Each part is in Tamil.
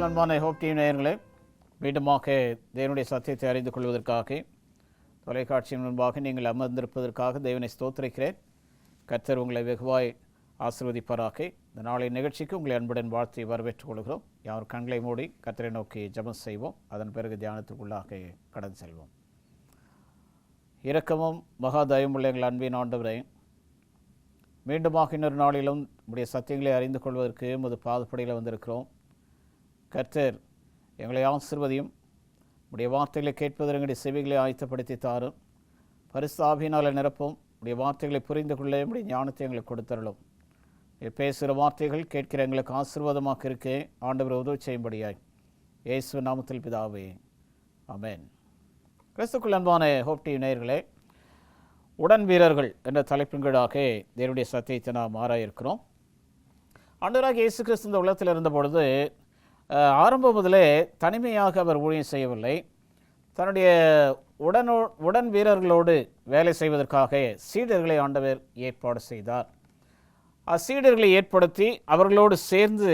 கிறிஸ்துவுக்குள் அன்பான ஹோப் டிவி நேயர்களே, மீண்டுமாக தேவனுடைய சத்தியத்தை அறிந்து கொள்வதற்காக தொலைக்காட்சியின் முன்பாக நீங்கள் அமர்ந்திருப்பதற்காக தேவனை ஸ்தோத்திரிக்கிறேன். கர்த்தர் உங்களை வெகுவாய் ஆசீர்வதிப்பாராக. இந்த நாளின் நிகழ்ச்சிக்கு உங்களை அன்புடன் வாழ்த்தி வரவேற்றுக் கொள்கிறோம். யார் கண்களை மூடி கர்த்தரை நோக்கி ஜெபம் செய்வோம். அதன் பிறகு தியானத்துக்குள்ளாக கடந்து செல்வோம். இரக்கமும் மகா தயவுமுள்ள எங்கள் அன்பின் ஆண்டவரே, மீண்டுமாக இன்னொரு நாளிலும் உடைய சத்தியங்களை அறிந்து கொள்வதற்கு உமது பாதப்படியில் வந்திருக்கிறோம். கர்த்தர் எங்களை ஆசீர்வதியும். உடைய வார்த்தைகளை கேட்பதற்கு எங்களுடைய செவிகளை ஆயத்தப்படுத்தி தாரும். பரிசுத்த ஆவியினால் நிரப்பும். உடைய வார்த்தைகளை புரிந்து கொள்ள உடைய ஞானத்தை எங்களுக்கு கொடுத்தருளும். பேசுகிற வார்த்தைகள் கேட்கிற எங்களுக்கு ஆசீர்வாதமாக இருக்கே ஆண்டவர் உதவி செய்யும்படியாய் இயேசு நாமத்தில் பிதாவே, ஆமென். கிறிஸ்துவுக்குள் அன்பான ஹோப் டிவி நேயர்களே, உடன் வீரர்கள் என்ற தலைப்பின் கீழாக தேவனுடைய சத்தியத்தை நாம் ஆராயிருக்கிறோம். ஆண்டவராக இயேசு கிறிஸ்து இந்த உலகத்தில் இருந்த பொழுது ஆரம்பம் முதலே தனிமையாக அவர் ஊழியம் செய்யவில்லை. தன்னுடைய உடன் வீரர்களோடு வேலை செய்வதற்காக சீடர்களை ஆண்டவர் ஏற்பாடு செய்தார். அச்சீடர்களை ஏற்படுத்தி அவர்களோடு சேர்ந்து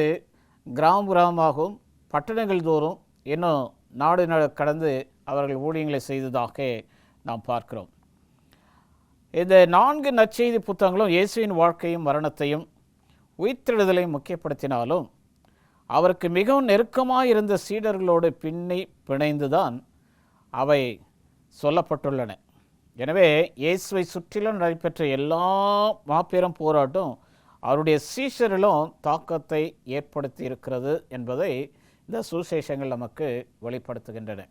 கிராமமாகவும் பட்டணங்கள் தோறும் இன்னும் நாடு கடந்து அவர்கள் ஊழியங்களை செய்ததாக நாம் பார்க்கிறோம். இந்த 4 நற்செய்தி புத்தகங்களும் இயேசுவின் வாழ்க்கையும் மரணத்தையும் உயிர்த்தெழுதலையும் முக்கியப்படுத்தினாலும் அவருக்கு மிகவும் நெருக்கமாக இருந்த சீடர்களோடு பிணைந்துதான் அவை சொல்லப்பட்டுள்ளன. எனவே இயேசுவை சுற்றிலும் நடைபெற்ற எல்லா மாபெரும் போராட்டம் அவருடைய சீஷரிலும் தாக்கத்தை ஏற்படுத்தி இருக்கிறது என்பதை இந்த சுவிசேஷங்கள் நமக்கு வெளிப்படுத்துகின்றன.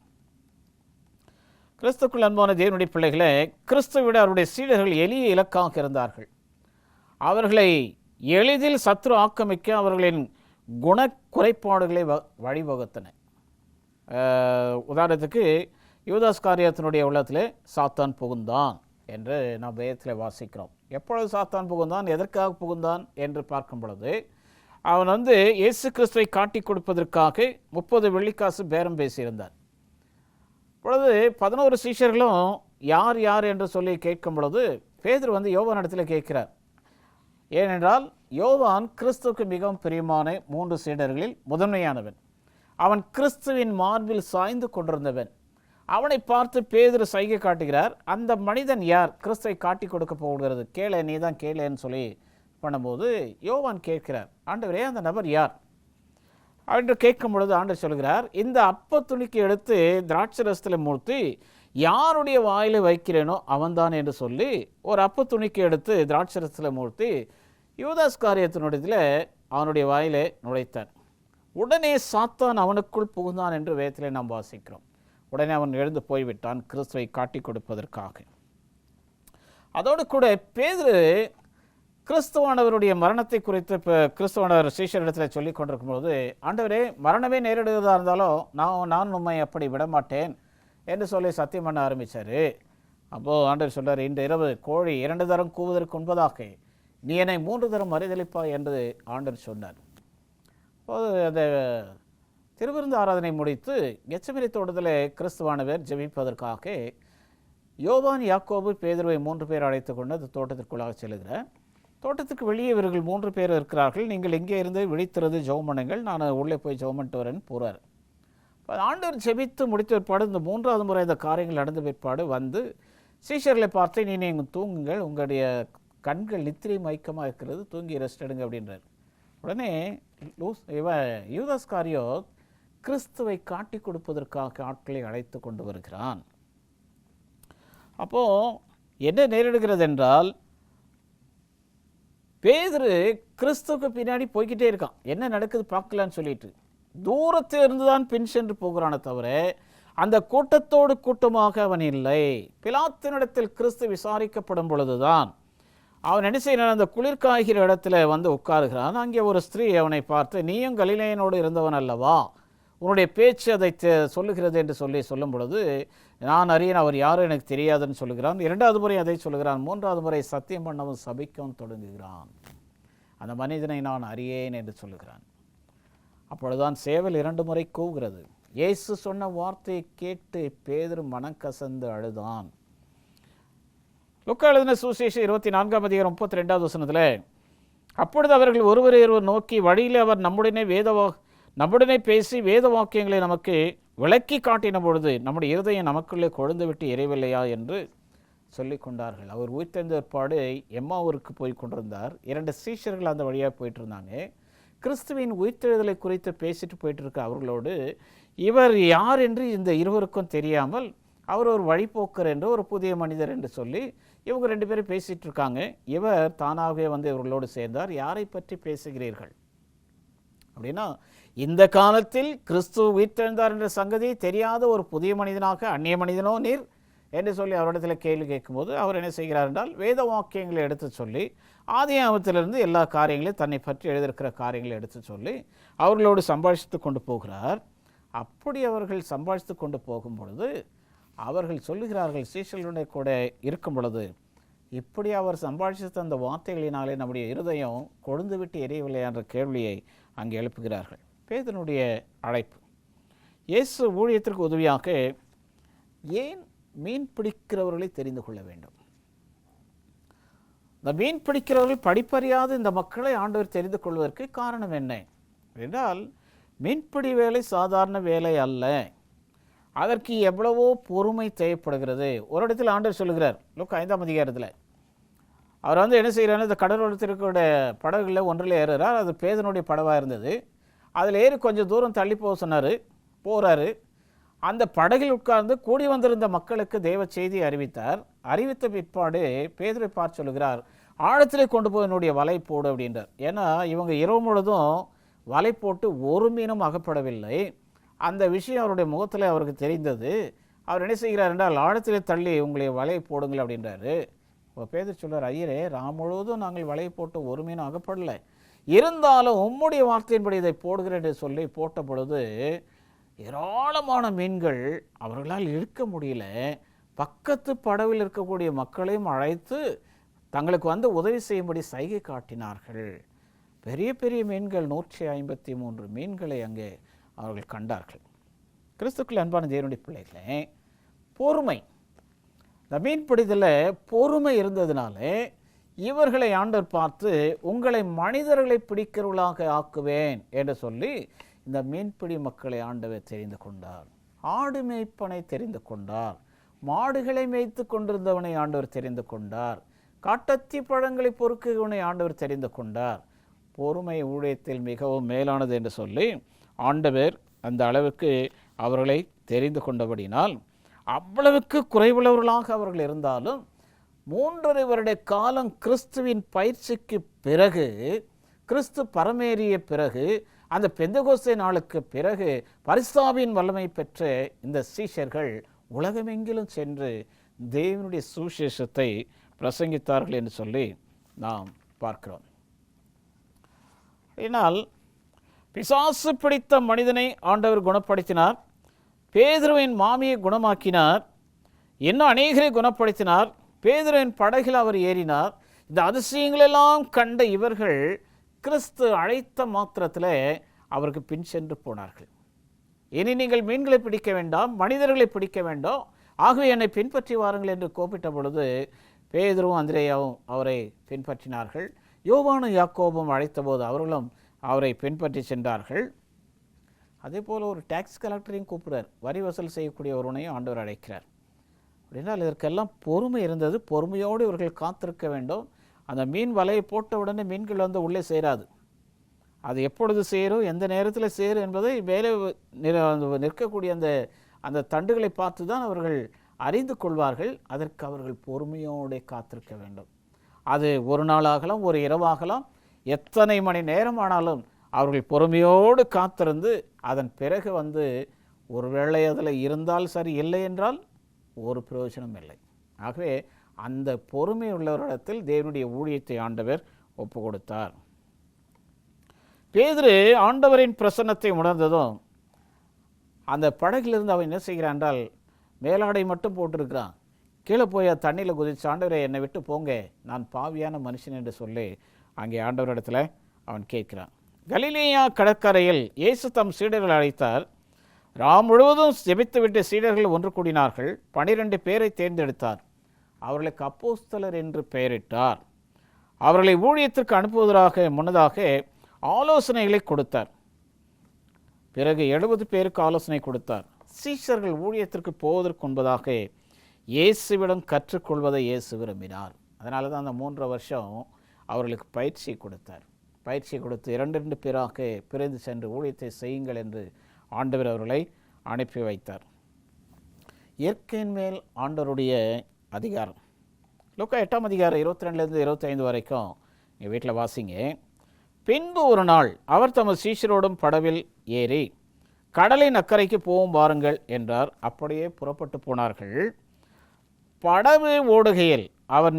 கிறிஸ்துக்குள் அன்பான தேவனுடைய பிள்ளைகளே, கிறிஸ்துவை விட அவருடைய சீடர்கள் எளிய இலக்காக இருந்தார்கள். அவர்களை எளிதில் சத்ரு ஆக்கமிக்க அவர்களின் குண குறைபாடுகளை வழிவகுத்தன. உதாரணத்துக்கு யூதாஸ்காரியத்தினுடைய உள்ளத்திலே சாத்தான் புகுந்தான் என்று நாம் வேதத்தில் வாசிக்கிறோம். எப்பொழுது சாத்தான் புகுந்தான், எதற்காக புகுந்தான் என்று பார்க்கும் பொழுது, அவன் இயேசு கிறிஸ்துவை காட்டி கொடுப்பதற்காக 30 வெள்ளிக்காசு பேரம் பேசியிருந்தான். பொழுது 11 சீஷர்களும் யார் யார் என்று சொல்லி கேட்கும் பொழுது பேதுரு யோவான் இடத்துல கேட்கிறார். ஏனென்றால் யோவான் கிறிஸ்துவுக்கு மிகவும் பிரியமான 3 சீடர்களில் முதன்மையானவன். அவன் கிறிஸ்துவின் மார்பில் சாய்ந்து கொண்டிருந்தவன். அவனை பார்த்து பேதுரு சைகை காட்டுகிறார். அந்த மனிதன் யார், கிறிஸ்துவை காட்டி கொடுக்க போகிறது, கேளே, நீ தான் கேளேன்னு சொல்லி பண்ணும்போது யோவான் கேட்கிறார், ஆண்டவரே அந்த நபர் யார் என்று கேட்கும் பொழுது ஆண்டவர் சொல்கிறார், இந்த அப்ப துணிக்கு எடுத்து திராட்சரசத்தில் மூழ்த்தி யாருடைய வாயில வைக்கிறேனோ அவன்தான் என்று சொல்லி ஒரு அப்ப துணிக்கு எடுத்து திராட்சரசத்தில் மூழ்த்தி யூதாஸ்காரியத்தினுடைய அவனுடைய வாயிலே நுழைத்தான். உடனே சாத்தான் அவனுக்குள் புகுந்தான் என்று வேதத்திலே நாம் வாசிக்கிறோம். உடனே அவன் எழுந்து போய்விட்டான் கிறிஸ்துவை காட்டி கொடுப்பதற்காக. அதோடு கூட பேதுரு கிறிஸ்துவானவருடைய மரணத்தை குறித்து இப்போ கிறிஸ்துவானவர் சீஷரிடத்தில் சொல்லி கொண்டிருக்கும்போது, ஆண்டவரே மரணமே நேரிடுவதாக இருந்தாலும் நான் உண்மை அப்படி விடமாட்டேன் என்று சொல்லி சத்தியம் பண்ண ஆரம்பித்தார். அப்போது ஆண்டவர் சொல்கிறார், இன்று இரவு கோழி 2 தரம் கூவதற்கு முன்பதாக நீ என்னை 3 தரம் மறுதலிப்பாய் என்று ஆண்டவர் சொன்னார். அப்போது அந்த திருவிருந்து ஆராதனை முடித்து கெத்செமனே தோட்டத்தில் கிறிஸ்துவானவர் ஜெபிப்பதற்காக யோவான், யாக்கோபு, பேதுருவை 3 பேர் அழைத்து கொண்டு அந்த தோட்டத்திற்குள்ளாக செல்கிறார். தோட்டத்துக்கு வெளியே இவர்கள் 3 பேர் இருக்கிறார்கள். நீங்கள் இங்கே இருந்து விழித்திருந்து ஜெபம் பண்ணுங்கள், நான் உள்ளே போய் ஜெபம் பண்ணிட்டு வரேன்னு போகிறார். ஆண்டவர் ஜெபித்து முடித்த பிற்பாடு இந்த 3வது முறை இந்த காரியங்கள் நடந்த பிற்பாடு சீஷர்களை பார்த்து, நீங்கள் தூங்குங்கள், உங்களுடைய கண்கள் நித்திரை மயக்கமாக இருக்கிறது, தூங்கி ரெஸ்ட் எடுங்க அப்படின்றார். உடனே யூதாஸ்காரியோ கிறிஸ்துவை காட்டி கொடுப்பதற்காக ஆட்களை அழைத்து கொண்டு வருகிறான். அப்போது என்ன நேரிடுகிறது என்றால், பேதுரு கிறிஸ்துவுக்கு பின்னாடி போய்கிட்டே இருக்கான், என்ன நடக்குது பார்க்கலான்னு சொல்லிட்டு. தூரத்தில் இருந்து தான் பின் சென்று போகிறானே தவிர அந்த கூட்டத்தோடு கூட்டமாக அவன் இல்லை. பிலாத்தினிடத்தில் கிறிஸ்து விசாரிக்கப்படும் பொழுதுதான் அவன் என்ன செய்யறான், அந்த குளிர்காய்கிற இடத்துல உட்காருகிறான். அங்கே ஒரு ஸ்திரீ அவனை பார்த்து, நீயும் கலிலேயனோடு இருந்தவன் அல்லவா, உன்னுடைய பேச்சு அதை சொல்லுகிறது என்று சொல்லும் பொழுது, நான் அறியேன், அவர் யாரும் எனக்கு தெரியாதுன்னு சொல்லுகிறான். 2வது முறை அதை சொல்லுகிறான். 3வது முறை சத்தியம் பண்ணவும் சபிக்கவும் தொடங்குகிறான். அந்த மனிதனை நான் அறியேன் என்று சொல்லுகிறான். அப்பொழுதுதான் சேவல் 2 முறை கூவுகிறது. இயேசு சொன்ன வார்த்தையை கேட்டு பேதுரு மனம் கசந்து அழுதான். லூக்கா எழுதின சுவிசேஷம் 24ஆம் அதிகாரம் 32வது வசனத்தில், அப்பொழுது அவர்கள் ஒருவரை ஒருவர் நோக்கி, வழியில் அவர் நம்முடனே பேசி வேத வாக்கியங்களை நமக்கு விளக்கி காட்டின பொழுது நம்முடைய இருதயம் நமக்குள்ளே கொழுந்து விட்டு எரியவில்லையா என்று சொல்லி கொண்டார்கள். அவர் உயிர்த்தெழுந்த ஏற்பாடு எம்மாவூருக்கு போய் கொண்டிருந்தார். 2 சீஷர்கள் அந்த வழியாக போயிட்டு இருந்தாங்க. கிறிஸ்துவின் உயிர்த்தெழுதலை குறித்து பேசிட்டு போயிட்டு இருக்க அவர்களோடு இவர் யார் என்று இந்த இருவருக்கும் தெரியாமல் அவர் ஒரு வழிபோக்கர் என்று ஒரு புதிய மனிதர் என்று சொல்லி இவங்க 2 பேரும் பேசிகிட்டு இருக்காங்க. இவர் தானாகவே வந்து இவர்களோடு சேர்ந்தார். யாரை பற்றி பேசுகிறீர்கள் அப்படின்னா, இந்த காலத்தில் கிறிஸ்து உயிர்த்தெழுந்தார் என்ற சங்கதி தெரியாத ஒரு புதிய மனிதனாக, அந்நிய மனிதனோ நீர் என்று சொல்லி அவரிடத்தில் கேள்வி கேட்கும்போது அவர் என்ன செய்கிறார் என்றால், வேத வாக்கியங்களை எடுத்து சொல்லி ஆதியாகமத்திலிருந்து எல்லா காரியங்களையும் தன்னை பற்றி எழுதியிருக்கிற காரியங்களை எடுத்து சொல்லி அவர்களோடு சம்பாஷித்து கொண்டு போகிறார். அப்படி அவர்கள் சம்பாஷித்து கொண்டு போகும் பொழுது அவர்கள் சொல்லுகிறார்கள், சீஷர்களுடைய கூட இருக்கும் பொழுது, இப்படி அவர் சம்பாஷித்த அந்த வார்த்தைகளினாலே நம்முடைய இருதயம் கொழுந்து விட்டு எரியவில்லை என்ற கேள்வியை அங்கே எழுப்புகிறார்கள். பேதுருவுடைய அழைப்பு. இயேசு ஊழியத்திற்கு உதவியாக ஏன் மீன் பிடிக்கிறவர்களை தெரிந்து கொள்ள வேண்டும்? இந்த மீன் பிடிக்கிறவர்கள் படிப்பறியாத இந்த மக்களை ஆண்டவர் தெரிந்து கொள்வதற்கு காரணம் என்ன என்றால், மீன்பிடி வேலை சாதாரண வேலை அல்ல. அதற்கு எவ்வளவோ பொறுமை தேவைப்படுகிறது. ஒரு இடத்தில் ஆண்டவர் சொல்லுகிறார், லூக்கா 5ஆம் அதிகாரத்தில் அவர் வந்து என்ன செய்கிறார், இந்த கடலோரத்திற்குடைய படகுகளில் ஒன்றில் ஏறுகிறார். அது பேதுருவுடைய படவாக இருந்தது. அதில் ஏறி கொஞ்சம் தூரம் தள்ளி போக சொன்னார். போகிறாரு. அந்த படகில் உட்கார்ந்து கூடி வந்திருந்த மக்களுக்கு தேவ செய்தியை அறிவித்தார். அறிவித்த பிற்பாடு பேதுருவை பார்த்து சொல்லுகிறார், ஆழத்திலே கொண்டு போய் என்னுடைய வலை போடு அப்படின்றார். ஏன்னா இவங்க இரவு முழுதும் வலை போட்டு ஒரு மீனும் அகப்படவில்லை. அந்த விஷயம் அவருடைய முகத்தில் அவருக்கு தெரிந்தது. அவர் என்ன செய்கிறார் என்றால், ஆழத்திலே தள்ளி உங்களை வலையை போடுங்கள் அப்படின்றாரு. இப்போ பேதுரு சொல்கிறார், ஐயரே, ராம் முழுவதும் நாங்கள் வலையை போட்டு ஒரு மீனும் அகப்படலை, இருந்தாலும் உம்முடைய வார்த்தையின்படி இதை போடுகிறேன் என்று சொல்லி போட்ட பொழுது ஏராளமான மீன்கள் அவர்களால் இழுக்க முடியல. பக்கத்து படவில் இருக்கக்கூடிய மக்களையும் அழைத்து தங்களுக்கு வந்து உதவி செய்யும்படி சைகை காட்டினார்கள். பெரிய பெரிய மீன்கள் 153 மீன்களை அங்கே அவர்கள் கண்டார்கள். கிறிஸ்துக்குள் அன்பான தேவனுடைய பிள்ளைகளே, பொறுமை. இந்த மீன்பிடிதல பொறுமை இருந்ததுனால இவர்களை ஆண்டவர் பார்த்து, உங்களை மனிதர்களை பிடிக்கிறவர்களாக ஆக்குவேன் என்று சொல்லி இந்த மீன்பிடி மக்களை ஆண்டவர் தெரிந்து கொண்டார். ஆடு மேய்ப்பனை தெரிந்து கொண்டார். மாடுகளை மேய்த்து கொண்டிருந்தவனை ஆண்டவர் தெரிந்து கொண்டார். காட்டத்தி பழங்களை பொறுக்குவனை ஆண்டவர் தெரிந்து கொண்டார். பொறுமை ஊழியத்தில் மிகவும் மேலானது என்று சொல்லி ஆண்டவர் அந்த அளவுக்கு அவர்களை தெரிந்து கொண்டபடினால், அவ்வளவுக்கு குறைவுள்ளவர்களாக அவர்கள் இருந்தாலும் 3.5 வருட காலம் கிறிஸ்துவின் பயிற்சிக்கு பிறகு, கிறிஸ்து பரமேறிய பிறகு, அந்த பெந்தெகோஸ்தே நாளுக்கு பிறகு பரிசுத்தாவியின் வல்லமை பெற்ற இந்த சீஷர்கள் உலகமெங்கிலும் சென்று தேவனுடைய சுவிசேஷத்தை பிரசங்கித்தார்கள் என்று சொல்லி நாம் பார்க்கிறோம். இதனால் பிசாசு பிடித்த மனிதனை ஆண்டவர் குணப்படுத்தினார். பேதுருவின் மாமியை குணமாக்கினார். இன்னும் அநேகரை குணப்படுத்தினார். பேதுருவின் படகில் அவர் ஏறினார். இந்த அதிசயங்களெல்லாம் கண்ட இவர்கள் கிறிஸ்து அழைத்த மாத்திரத்தில் அவருக்கு பின் சென்று போனார்கள். இனி நீங்கள் மீன்களை பிடிக்க வேண்டாம், மனிதர்களை பிடிக்க வேண்டாம், ஆகவே என்னை பின்பற்றி வாருங்கள் என்று கூப்பிட்ட பொழுது பேதுருவும் அந்திரேயாவும் அவரை பின்பற்றினார்கள். யோவானும் யாக்கோபும் அழைத்தபோது அவர்களும் அவரை பின்பற்றி சென்றார்கள். அதே போல் ஒரு டாக்ஸ் கலெக்டரையும் கூப்பிடுறார். வரி வசூல் செய்யக்கூடிய ஒருவனையும் ஆண்டவர் அழைக்கிறார். அப்படின்னால் இதற்கெல்லாம் பொறுமை இருந்தது. பொறுமையோடு இவர்கள் காத்திருக்க வேண்டும். அந்த மீன் வலையை போட்ட உடனே மீன்கள் வந்து உள்ளே சேராது. அது எப்பொழுது சேரும், எந்த நேரத்தில் சேரும் என்பதை மேலே நிற்கக்கூடிய அந்த தண்டுகளை பார்த்து தான் அவர்கள் அறிந்து கொள்வார்கள். அதற்கு அவர்கள் பொறுமையோடு காத்திருக்க வேண்டும். அது ஒரு நாளாகலாம், ஒரு இரவாகலாம், எத்தனை மணி நேரம் ஆனாலும் அவர்கள் பொறுமையோடு காத்திருந்து அதன் பிறகு வந்து ஒருவேளை அதில் இருந்தால் சரி, இல்லை என்றால் ஒரு பிரயோஜனம் இல்லை. ஆகவே அந்த பொறுமை உள்ளவரிடத்தில் தேவனுடைய ஊழியத்தை ஆண்டவர் ஒப்பு கொடுத்தார். பேதுரு ஆண்டவரின் பிரசன்னத்தை உணர்ந்ததும் அந்த படகிலிருந்து அவன் என்ன செய்கிறான் என்றால், மேலாடை மட்டும் போட்டிருக்கிறான். கீழே போய் தண்ணியில் குதிச்சு, ஆண்டவரை என்னை விட்டு போங்க, நான் பாவியான மனுஷன் என்று சொல்லி அங்கே ஆண்டவரிடத்தில் அவன் கேட்கிறான். கலிலேயா கடற்கரையில் இயேசு தம் சீடர்கள் அழைத்தார். ராம் முழுவதும் ஜெபித்துவிட்டு சீடர்கள் ஒன்று கூடினார்கள். 12 பேரை தேர்ந்தெடுத்தார். அவர்களுக்கு அப்போஸ்தலர் என்று பெயரிட்டார். அவர்களை ஊழியத்திற்கு அனுப்புவதற்காக முன்னதாக ஆலோசனைகளை கொடுத்தார். பிறகு 70 பேருக்கு ஆலோசனை கொடுத்தார். சீஷர்கள் ஊழியத்திற்கு போவதற்கு முன்பதாக இயேசுவிடம் கற்றுக்கொள்வதை இயேசு விரும்பினார். அதனால தான் அந்த 3 வருஷம் அவர்களுக்கு பயிற்சி கொடுத்தார். பயிற்சி கொடுத்து 2 பேராக பிரிந்து சென்று ஊழியத்தை செய்யுங்கள் என்று ஆண்டவர் அவர்களை அனுப்பி வைத்தார். இயற்கையின் மேல் ஆண்டவருடைய அதிகாரம். லூக்கா 8ஆம் அதிகாரம் 22 25 வரைக்கும் எங்கள் வீட்டில் வாசிங்க. பின்பு ஒரு நாள் அவர் தமது சீஷரோடும் படவில் ஏறி கடலின் அக்கறைக்கு போவோம் வாருங்கள் என்றார். அப்படியே புறப்பட்டு போனார்கள். படகு ஓடுகையில் அவர்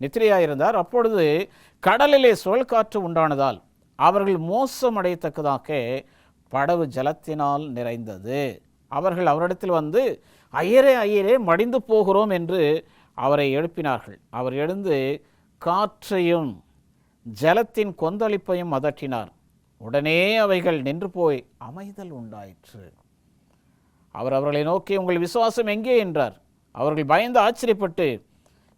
நித்திரையாயிருந்தார். அப்பொழுது கடலிலே சுழல் காற்று உண்டானதால் அவர்கள் மோசமடையத்தக்கதாக படகு ஜலத்தினால் நிறைந்தது. அவர்கள் அவரிடத்தில் வந்து, ஐயரே ஐயரே, மடிந்து போகிறோம் என்று அவரை எழுப்பினார்கள். அவர் எழுந்து காற்றையும் ஜலத்தின் கொந்தளிப்பையும் அதட்டினார். உடனே அவைகள் நின்று போய் அமைதல் உண்டாயிற்று. அவர் அவர்களை நோக்கி, உங்கள் விசுவாசம் எங்கே என்றார். அவர்கள் பயந்து ஆச்சரியப்பட்டு,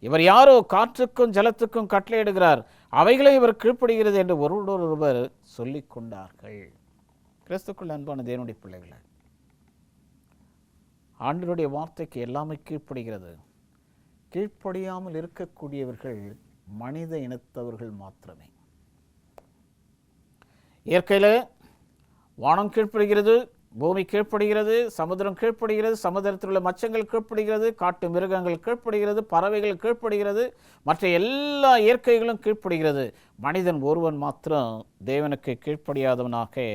இவர் யாரோ காற்றுக்கும் ஜலத்துக்கும் கட்டளையிடுகிறார், அவைகளை இவர் கீழ்ப்படுகிறது என்று ஒருவர் சொல்லிக் கொண்டார்கள். கிறிஸ்துக்குள் அன்பான தேவனுடைய பிள்ளைகளை, ஆண்டவருடைய வார்த்தைக்கு எல்லாமே கீழ்ப்படுகிறது. கீழ்ப்படியாமல் இருக்கக்கூடியவர்கள் மனித இனத்தவர்கள் மாத்திரமே. இயற்கையில் வானம் கீழ்ப்படுகிறது, பூமி கீழ்ப்படுகிறது, சமுத்திரம் கீழ்ப்படுகிறது, சமுத்திரத்தில் உள்ள மச்சங்கள் கீழ்ப்படுகிறது, காட்டு மிருகங்கள் கீழ்ப்படுகிறது, பறவைகள் கீழ்ப்படுகிறது, மற்ற எல்லா இயற்கைகளும் கீழ்ப்படுகிறது. மனிதன் ஒருவன் மாத்திரம் தேவனுக்கு கீழ்ப்படியாதவனாக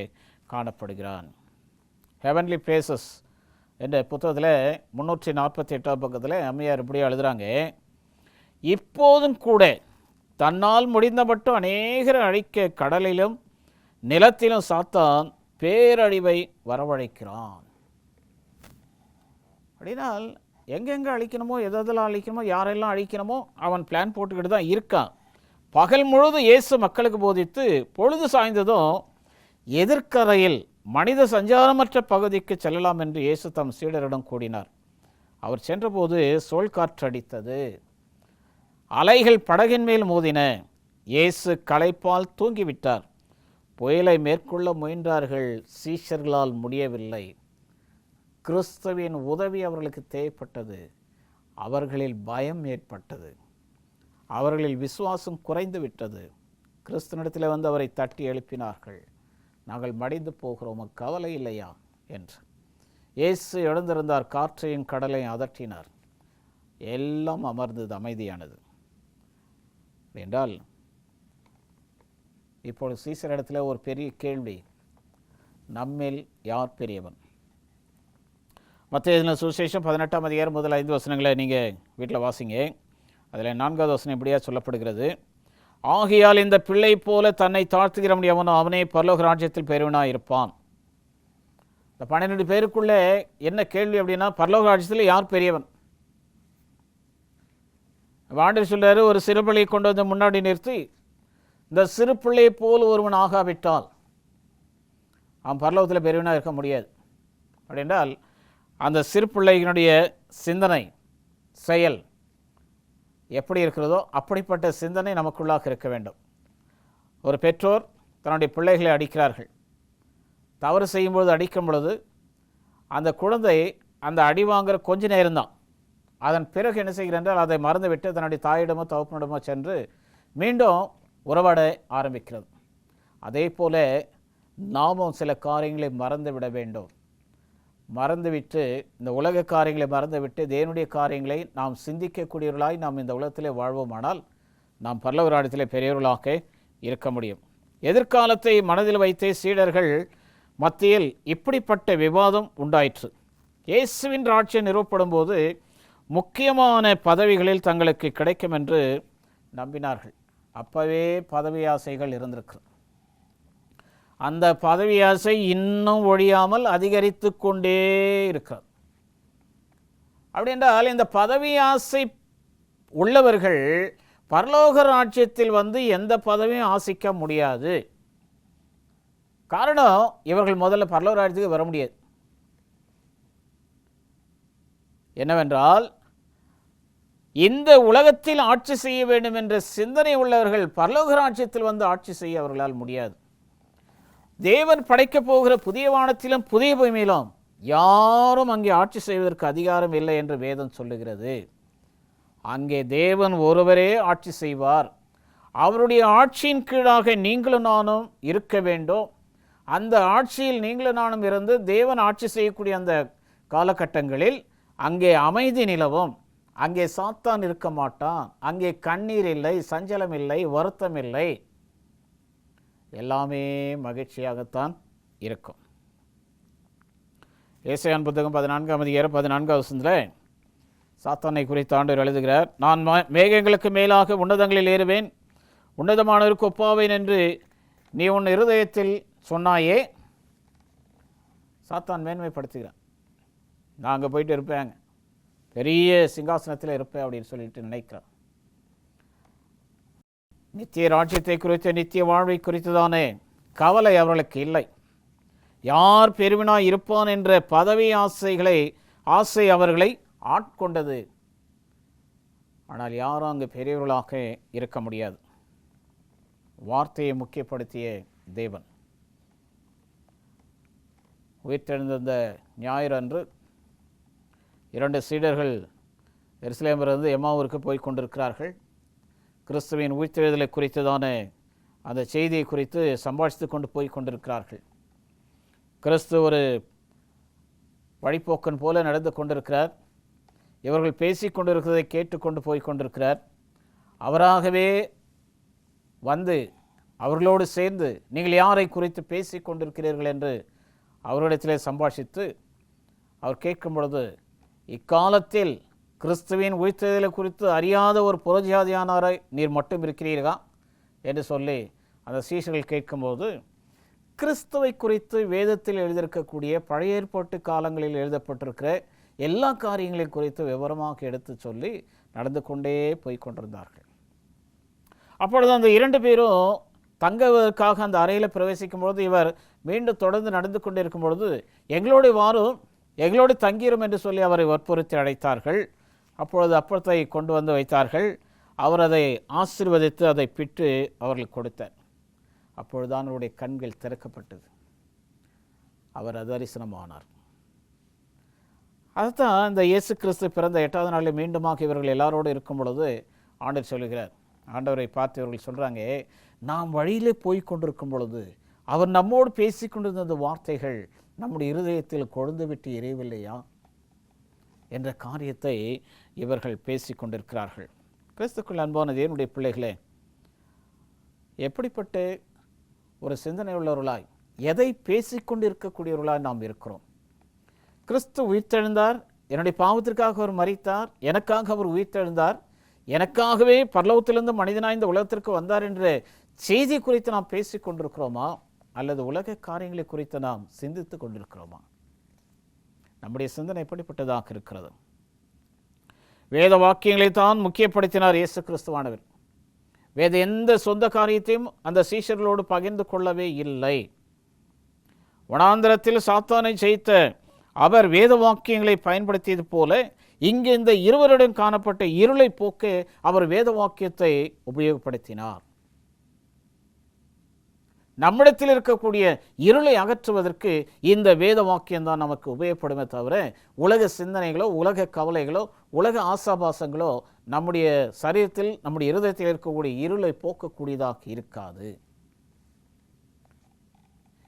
காணப்படுகிறான். ஹெவன்லி பிளேசஸ் என்ற புத்தகத்தில் 348ஆம் பக்கத்தில் அம்மையார் இப்படி எழுதுகிறாங்க. இப்போதும் கூட தன்னால் முடிந்த மட்டும் அநேகரை அழிக்க கடலிலும் நிலத்திலும் சாத்தான் பேரழிவை வரவழைக்கிறான். அப்படினால் எங்கெங்கே அழிக்கணுமோ, எதெல்லாம் அழிக்கணுமோ, யாரெல்லாம் அழிக்கணுமோ அவன் பிளான் போட்டுக்கிட்டு தான் இருக்கான். பகல் முழுது இயேசு மக்களுக்கு போதித்து பொழுது சாய்ந்ததும் எதிர்க்கரையில் மனித சஞ்சாரமற்ற பகுதிக்கு செல்லலாம் என்று இயேசு தம் சீடரிடம் கூறினார். அவர் சென்றபோது சோழ் காற்று அடித்தது, அலைகள் படகின் மேல் மோதின. இயேசு களைப்பால் தூங்கிவிட்டார். புயலை மேற்கொள்ள முயன்றார்கள், சீஷர்களால் முடியவில்லை. கிறிஸ்துவின் உதவி அவர்களுக்கு தேவைப்பட்டது. அவர்களில் பயம் ஏற்பட்டது, அவர்களில் விசுவாசம் குறைந்து விட்டது. கிறிஸ்துவனிடத்தில் வந்து அவரை தட்டி எழுப்பினார்கள். நாங்கள் மடிந்து போகிறோம், கவலை இல்லையா என்று. இயேசு எழுந்திருந்தார், காற்றையும் கடலையும் அதட்டினார். எல்லாம் அமர்ந்தது, அமைதியானது. என்றால் இப்பொழுது சீசரிடத்தில் ஒரு பெரிய கேள்வி, நம்மில் யார் பெரியவன்? மத்தேயு சுவிசேஷம் 18ஆம் அதிகாரம் முதல் 5 வசனங்களை நீங்கள் வீட்டில் வாசிங்க. அதில் 4வது வசனம் இப்படியா சொல்லப்படுகிறது. ஆகையால் இந்த பிள்ளை போல தன்னை தாழ்த்துகிறவன் எவனோ அவனே பரலோக ராஜ்யத்தில் பெரியவனாக இருப்பான். இந்த 12 பேருக்குள்ளே என்ன கேள்வி அப்படின்னா, பரலோக ராஜ்யத்தில் யார் பெரியவன்? ஆண்டவர் சொல்றாரு, ஒரு சிறு பிள்ளையை கொண்டு வந்து முன்னாடி நிறுத்தி, இந்த சிறு பிள்ளையை போல் ஒருவன் ஆகாவிட்டால் அவன் பரலோகத்தில் பெரியவனாக இருக்க முடியாது. அப்படின்றால் அந்த சிறு பிள்ளையினுடைய சிந்தனை, செயல் எப்படி இருக்கிறதோ அப்படிப்பட்ட சிந்தனை நமக்குள்ளாக இருக்க வேண்டும். ஒரு பெற்றோர் தன்னுடைய பிள்ளைகளை அடிக்கிறார்கள். தவறு செய்யும்பொழுது அடிக்கும் பொழுது அந்த குழந்தை அந்த அடி வாங்குகிற கொஞ்ச நேரம்தான். அதன் பிறகு என்ன செய்கிறார் என்றால் அதை மறந்துவிட்டு தன்னுடைய தாயிடமோ தகப்பனிடமோ சென்று மீண்டும் உறவாட ஆரம்பிக்கிறது. அதே போல நாமும் சில காரியங்களை மறந்துவிட வேண்டும். மறந்துவிட்டு, இந்த உலக காரியங்களை மறந்துவிட்டு தேவனுடைய காரியங்களை நாம் சிந்திக்கக்கூடியவர்களாய் நாம் இந்த உலகத்திலே வாழ்வோமானால் நாம் பரலோக ராஜ்யத்திலே பெரியவர்களாக இருக்க முடியும். எதிர்காலத்தை மனதில் வைத்தே சீடர்கள் மத்தியில் இப்படிப்பட்ட விவாதம் உண்டாயிற்று. இயேசுவின் ராஜ்யம் நிறுவப்படும் போது முக்கியமான பதவிகளில் தங்களுக்கு கிடைக்கும் என்று நம்பினார்கள். அப்பவே பதவி ஆசைகள் இருந்திருக்கு. அந்த பதவி ஆசை இன்னும் ஒழியாமல் அதிகரித்து கொண்டே இருக்கிறது. அப்படி என்றால் இந்த பதவி ஆசை உள்ளவர்கள் பரலோக ராஜ்யத்தில் வந்து எந்த பதவியும் ஆசிக்க முடியாது. காரணம், இவர்கள் முதல்ல பரலோக ராஜ்யத்துக்கு வர முடியாது. என்னவென்றால், இந்த உலகத்தில் ஆட்சி செய்ய வேண்டும் என்ற சிந்தனை உள்ளவர்கள் பரலோக ராஜ்யத்தில் வந்து ஆட்சி செய்ய அவர்களால் முடியாது. தேவன் படைக்கப் போகிற புதிய வானத்திலும் புதிய பூமியிலும் யாரும் அங்கே ஆட்சி செய்வதற்கு அதிகாரம் இல்லை என்று வேதம் சொல்லுகிறது. அங்கே தேவன் ஒருவரே ஆட்சி செய்வார். அவருடைய ஆட்சியின் கீழாக நீங்களும் நானும் இருக்க வேண்டும். அந்த ஆட்சியில் நீங்களும் நானும் இருந்து தேவன் ஆட்சி செய்யக்கூடிய அந்த காலகட்டங்களில் அங்கே அமைதி நிலவும். அங்கே சாத்தான் இருக்க மாட்டான். அங்கே கண்ணீர் இல்லை, சஞ்சலம் இல்லை, வருத்தம் இல்லை. எல்லாமே மகிழ்ச்சியாகத்தான் இருக்கும். ஏசாயாவின் புத்தகம் 14 சாத்தானை குறித்து ஆண்டவர் எழுதுகிறார், நான் மேகங்களுக்கு மேலாக உன்னதங்களில் ஏறுவேன், உன்னதமானவருக்கு ஒப்பாவேன் என்று நீ உன் இருதயத்தில் சொன்னாயே. சாத்தான் மேன்மைப்படுத்துகிறான். நான் அங்கே போயிட்டு இருப்பேங்க, பெரிய சிங்காசனத்தில் இருப்பேன் அப்படின்னு சொல்லிட்டு நினைக்கிறான். நித்திய ராஜ்யத்தை குறித்து, நித்திய வாழ்வை குறித்துதானே கவலை அவர்களுக்கு இல்லை. யார் பெருவினாய் இருப்பான் என்ற பதவி ஆசை அவர்களை ஆட்கொண்டது. ஆனால் யாரும் அங்கு பெரியவர்களாக இருக்க முடியாது. வார்த்தையை முக்கியப்படுத்திய தேவன் உயிர்த்தெழுந்த ஞாயிறு அன்று 2 சீடர்கள் எருசலேமிலிருந்து எம்மாவூருக்கு போய் கொண்டிருக்கிறார்கள். கிறிஸ்துவின் உயிர்த்தெழுதலை குறித்துதான அந்த செய்தியை குறித்து சம்பாஷித்து கொண்டு போய் கொண்டிருக்கிறார்கள். கிறிஸ்து ஒரு வழிப்போக்கன் போல நடந்து கொண்டிருக்கிறார். இவர்கள் பேசி கொண்டிருக்கிறதை கேட்டுக்கொண்டு போய் கொண்டிருக்கிறார். அவராகவே வந்து அவர்களோடு சேர்ந்து நீங்கள் யாரை குறித்து பேசி கொண்டிருக்கிறீர்கள் என்று அவரிடத்திலே சம்பாஷித்து அவர் கேட்கும் பொழுது, இக்காலத்தில் கிறிஸ்துவின் உயிர்த்தெழுதலை குறித்து அறியாத ஒரு புறஜாதியானாரை நீர் மட்டும் இருக்கிறீர்களா என்று சொல்லி அந்த சீஷர்கள் கேட்கும்போது, கிறிஸ்துவை குறித்து வேதத்தில் எழுதியிருக்கக்கூடிய பழைய ஏற்பாட்டு காலங்களில் எழுதப்பட்டிருக்கிற எல்லா காரியங்களையும் குறித்து விவரமாக எடுத்து சொல்லி நடந்து கொண்டே போய் கொண்டிருந்தார்கள். அப்பொழுது அந்த 2 பேரும் தங்குவதற்காக அந்த அறையில் பிரவேசிக்கும் பொழுது இவர் மீண்டும் தொடர்ந்து நடந்து கொண்டே இருக்கும் பொழுது, எங்களோடு வாரும், எங்களோடு தங்கிரும் என்று சொல்லி அவரை வற்புறுத்தி அழைத்தார்கள். அப்பொழுது அப்பத்தை கொண்டு வந்து வைத்தார்கள். அவர் அதை ஆசீர்வதித்து அதை பிட்டு அவர்களுக்கு கொடுத்தார். அப்பொழுதுதான் அவருடைய கண்கள் திறக்கப்பட்டது. அவர் தரிசனமானார். அதுதான் இந்த இயேசு கிறிஸ்து பிறந்த 8வது நாளில் மீண்டுமாக இவர்கள் எல்லாரோடு இருக்கும் பொழுது ஆண்டவர் சொல்லுகிறார். ஆண்டவரை பார்த்து இவர்கள் சொல்கிறாங்க, நாம் வழியிலே போய் கொண்டிருக்கும் பொழுது அவர் நம்மோடு பேசி கொண்டிருந்த அந்த வார்த்தைகள் நம்முடைய இருதயத்தில் கொழுந்து விட்டு எரியவில்லையா என்ற காரியத்தை இவர்கள் பேசி கொண்டிருக்கிறார்கள். கிறிஸ்துக்குள் அன்பான தேவனுடைய பிள்ளைகளே, எப்படிப்பட்ட ஒரு சிந்தனை உள்ளவர்களாய், எதை பேசிக்கொண்டு இருக்கக்கூடியவர்களாய் நாம் இருக்கிறோம். கிறிஸ்து உயிர்த்தெழுந்தார், என்னுடைய பாவத்திற்காக அவர் மரித்தார், எனக்காக அவர் உயிர்த்தெழுந்தார், எனக்காகவே பரலோகத்திலிருந்து மனிதனாய் இந்த உலகத்திற்கு வந்தார் என்ற செய்தி குறித்து நாம் பேசி கொண்டிருக்கிறோமா, அல்லது உலக காரியங்களை குறித்து நாம் சிந்தித்து கொண்டிருக்கிறோமா? நம்முடைய சிந்தனை எப்படிப்பட்டதாக இருக்கிறது? வேத வாக்கியங்களை தான் முக்கியப்படுத்தினார் இயேசு கிறிஸ்துவானவர். வேத எந்த சொந்த காரியத்தையும் அந்த சீஷர்களோடு பகிர்ந்து கொள்ளவே இல்லை. வனாந்திரத்தில் சாத்தானை ஜெயித்த அவர் வேத வாக்கியங்களை பயன்படுத்தியது போல இங்கு இந்த இருவரிடம் காணப்பட்ட இருளை போக்க அவர் வேத வாக்கியத்தை உபயோகப்படுத்தினார். நம்மிடத்தில் இருக்கக்கூடிய இருளை அகற்றுவதற்கு இந்த வேத வாக்கியம்தான் நமக்கு உபயோகப்படுமே தவிர உலக சிந்தனைகளோ, உலக கவலைகளோ, உலக ஆசாபாசங்களோ நம்முடைய சரீரத்தில், நம்முடைய இருதயத்தில் இருக்கக்கூடிய இருளை போக்கக்கூடியதாக இருக்காது.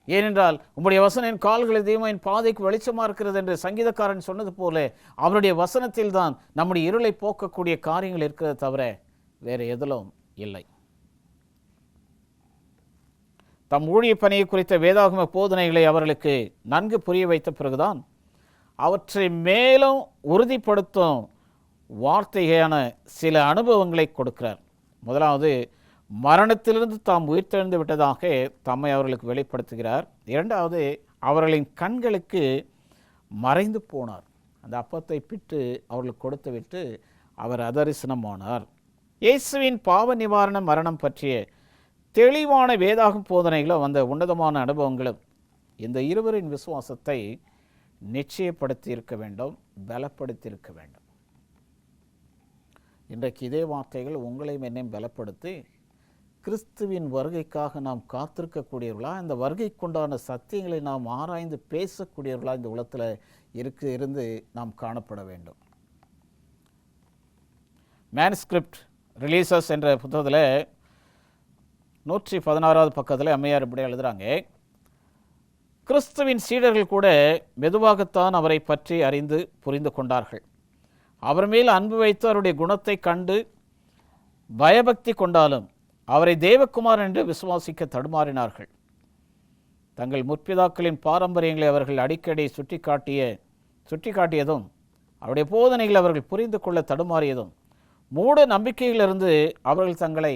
ஏனென்றால் உம்முடைய வசனம் என் கால்களை தெய்வம், என் பாதைக்கு வெளிச்சமாக இருக்கிறது என்று சங்கீதக்காரன் சொன்னது போல அவருடைய வசனத்தில் தான் நம்முடைய இருளை போக்கக்கூடிய காரியங்கள் இருக்கிறது தவிர வேறு எதிலும் இல்லை. தம் ஊழிய பணியை குறித்த வேதாகம போதனைகளை அவர்களுக்கு நன்கு புரிய வைத்த பிறகுதான் அவற்றை மேலும் உறுதிப்படுத்தும் வார்த்தையான சில அனுபவங்களை கொடுக்கிறார். முதலாவது, மரணத்திலிருந்து தாம் உயிர்த்தெழுந்து விட்டதாக தம்மை அவர்களுக்கு வெளிப்படுத்துகிறார். 2வது, அவர்களின் கண்களுக்கு மறைந்து போனார். அந்த அப்பத்தை பிட்டு அவர்களுக்கு கொடுத்து விட்டு அவர் அதரிசனமானார். இயேசுவின் பாவ நிவாரண மரணம் பற்றிய தெளிவான வேதாகம் போதனைகளும் அந்த உன்னதமான அனுபவங்களும் இந்த இருவரின் விசுவாசத்தை நிச்சயப்படுத்தி இருக்க வேண்டும், பலப்படுத்தி இருக்க வேண்டும். இன்றைக்கு இதே வார்த்தைகள் உங்களையும் என்னையும் பலப்படுத்தி கிறிஸ்துவின் வருகைக்காக நாம் காத்திருக்கக்கூடியவர்களா, இந்த வருகைக்குண்டான சத்தியங்களை நாம் ஆராய்ந்து பேசக்கூடியவர்களா இந்த உலகத்தில் இருந்து நாம் காணப்பட வேண்டும். மேனுஸ்கிரிப்ட் ரிலீசஸ் என்ற புத்தகத்தில் 116வது பக்கத்தில் அம்மையார் இப்படி எழுதுகிறாங்க, கிறிஸ்துவின் சீடர்கள் கூட மெதுவாகத்தான் அவரை பற்றி அறிந்து புரிந்து கொண்டார்கள். அவர் மேல் அன்பு வைத்து அவருடைய குணத்தை கண்டு பயபக்தி கொண்டாலும் அவரை தேவகுமார் என்று விசுவாசிக்க தடுமாறினார்கள். தங்கள் முற்பிதாக்களின் பாரம்பரியங்களை அவர்கள் அடிக்கடி சுட்டிக்காட்டியதும் அவருடைய போதனைகளை அவர்கள் புரிந்து கொள்ள தடுமாறியதும் மூட நம்பிக்கையிலிருந்து அவர்கள் தங்களை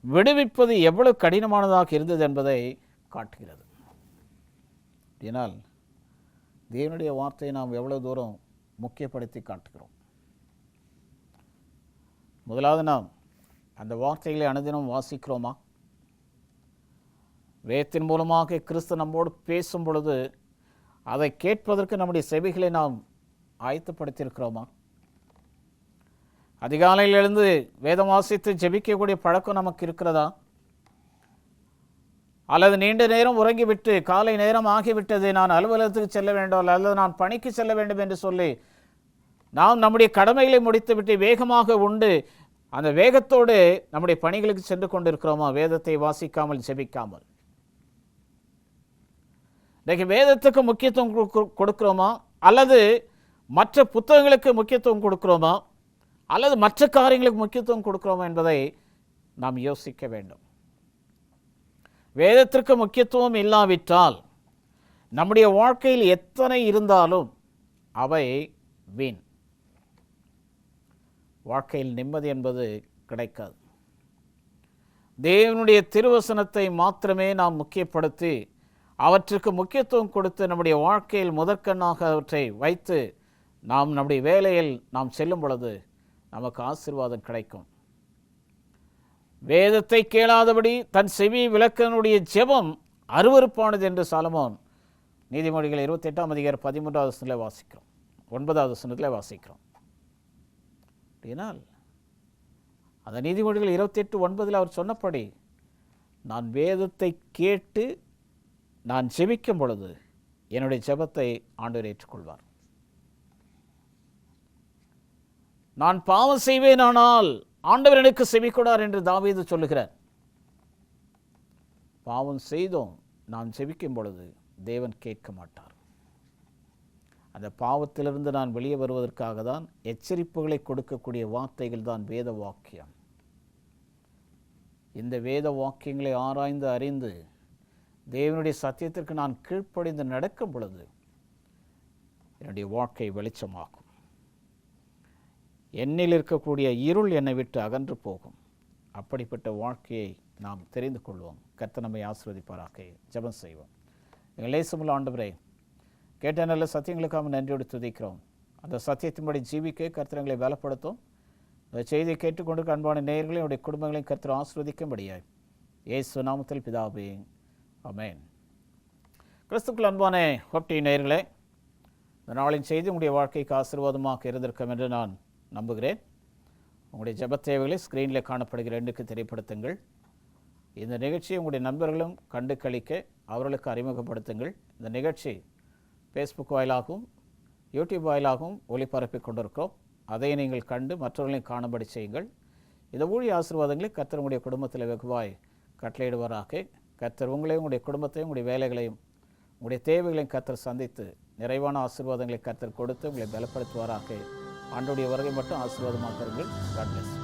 விடுவிப்பது எவ்வளவு கடினமானதாக இருந்தது என்பதை காட்டுகிறது. இதனால் தேவனுடைய வார்த்தையை நாம் எவ்வளவு தூரம் முக்கியப்படுத்தி காட்டுகிறோம். முதலாவது நாம் அந்த வார்த்தைகளை அனுதினம் வாசிக்கிறோமா? வேதத்தின் மூலமாக கிறிஸ்து நம்மோடு பேசும் பொழுது அதை கேட்பதற்கு நம்முடைய செவிகளை நாம் ஆயத்தப்படுத்தியிருக்கிறோமா? அதிகாலையில் எழுந்து வேதம் வாசித்து ஜெபிக்கக்கூடிய பழக்கம் நமக்கு இருக்கிறதா? அல்லது நீண்ட நேரம் உறங்கிவிட்டு காலை நேரம் ஆகிவிட்டது, நான் அலுவலகத்துக்கு செல்ல வேண்டும் அல்லது நான் பணிக்கு செல்ல வேண்டும் என்று சொல்லி நாம் நம்முடைய கடமைகளை முடித்துவிட்டு வேகமாக உண்டு அந்த வேகத்தோடு நம்முடைய பணிகளுக்கு சென்று கொண்டிருக்கிறோமா? வேதத்தை வாசிக்காமல் ஜெபிக்காமல். இன்றைக்கு வேதத்துக்கு முக்கியத்துவம் கொடுக்கிறோமா, அல்லது மற்ற புத்தகங்களுக்கு முக்கியத்துவம் கொடுக்கிறோமா, அல்லது மற்ற காரியங்களுக்கு முக்கியத்துவம் கொடுக்கிறோமா என்பதை நாம் யோசிக்க வேண்டும். வேதத்திற்கு முக்கியத்துவம் இல்லாவிட்டால் நம்முடைய வாழ்க்கையில் எத்தனை இருந்தாலும் அவை வீண். வாழ்க்கையில் நிம்மதி என்பது கிடைக்காது. தேவனுடைய திருவசனத்தை மாத்திரமே நாம் முக்கியப்படுத்தி அவற்றுக்கு முக்கியத்துவம் கொடுத்து நம்முடைய வாழ்க்கையில் முதற்கண்ணாக அவற்றை வைத்து நாம் நம்முடைய வேலையில் நாம் செல்லும் பொழுது நமக்கு ஆசீர்வாதம் கிடைக்கும். வேதத்தை கேளாதபடி தன் செவி விளக்கனுடைய ஜெபம் அருவருப்பானது என்று சாலமோன் நீதிமொழிகள் 28ஆம் அதிகாரம் 13வது வசனத்தில் வாசிக்கிறோம், 9வது வசனத்தில் வாசிக்கிறோம். அப்படினால் அந்த நீதிமொழிகள் 28:9 அவர் சொன்னபடி நான் வேதத்தை கேட்டு நான் ஜெபிக்கும் பொழுது என்னுடைய ஜெபத்தை ஆண்டவர் ஏற்றுக்கொள்வார். நான் பாவம் செய்வேனானால் ஆண்டவர் எனக்கு செவிக்கொடார் என்று தாவீது சொல்லுகிறார். பாவம் செய்தோம் நான் ஜெபிக்கும் பொழுது தேவன் கேட்க மாட்டார். அந்த பாவத்திலிருந்து நான் வெளியே வருவதற்காக தான் எச்சரிப்புகளை கொடுக்கக்கூடிய வார்த்தைகள் தான் வேத வாக்கியம். இந்த வேத வாக்கியங்களை ஆராய்ந்து அறிந்து தேவனுடைய சத்தியத்திற்கு நான் கீழ்ப்படிந்து நடக்கும் பொழுது என்னுடைய வாழ்க்கை வெளிச்சமாகும். என்னில் இருக்கக்கூடிய இருள் என்னை விட்டு அகன்று போகும். அப்படிப்பட்ட வாழ்க்கையை நாம் தெரிந்து கொள்வோம். கர்த்தர் நம்மை ஆசீர்வதிப்பாராக. ஜெபம் செய்வோம். எங்கள் நேசமுள்ள ஆண்டவரே, கேட்ட நல்ல சத்தியங்களுக்காக நன்றியோடு துதிக்கிறோம். அந்த சத்தியத்தின்படி ஜீவிக்க கர்த்தர் எங்களை பலப்படுத்தும். அந்த செய்தியை கேட்டுக்கொண்டு அன்பான நேயர்களையும் அவருடைய குடும்பங்களையும் கர்த்தர் ஆசீர்வதிக்கும்படியாய் இயேசு நாமத்தில் பிதாவே, ஆமென். கிறிஸ்துவுக்குள் அன்பான ஹோப்டி நேயர்களே, இந்த நாளின் செய்தி உங்களுடைய வாழ்க்கைக்கு ஆசீர்வாதமாக இருந்திருக்கும் என்று நான் நம்புகிறேன். உங்களுடைய ஜெபத் தேவைகளை ஸ்க்ரீனில் காணப்படுகிற எண்ணுக்கு தெரியப்படுத்துங்கள். இந்த நிகழ்ச்சியை உங்களுடைய நண்பர்களும் கண்டு கழிக்க அவர்களுக்கு அறிமுகப்படுத்துங்கள். இந்த நிகழ்ச்சி ஃபேஸ்புக் வாயிலாகவும் யூடியூப் வாயிலாகவும் ஒளிபரப்பிக் கொண்டிருக்கிறோம். அதை நீங்கள் கண்டு மற்றவர்களையும் காணும்படி செய்யுங்கள். இந்த ஊழிய ஆசீர்வாதங்களை கர்த்தர் உங்களுடைய குடும்பத்தில் வெகுவாய் கட்டளையிடுவாராக. கர்த்தர் உங்களையும் உங்களுடைய குடும்பத்தையும் உங்களுடைய வேலைகளையும் உங்களுடைய தேவைகளையும் கர்த்தர் சந்தித்து நிறைவான ஆசீர்வாதங்களை கர்த்தர் கொடுத்து உங்களை பலப்படுத்துவாராக. ஆண்டவருடைய வருகை மட்டும் ஆசீர்வாதமாக இருங்கள். God plus.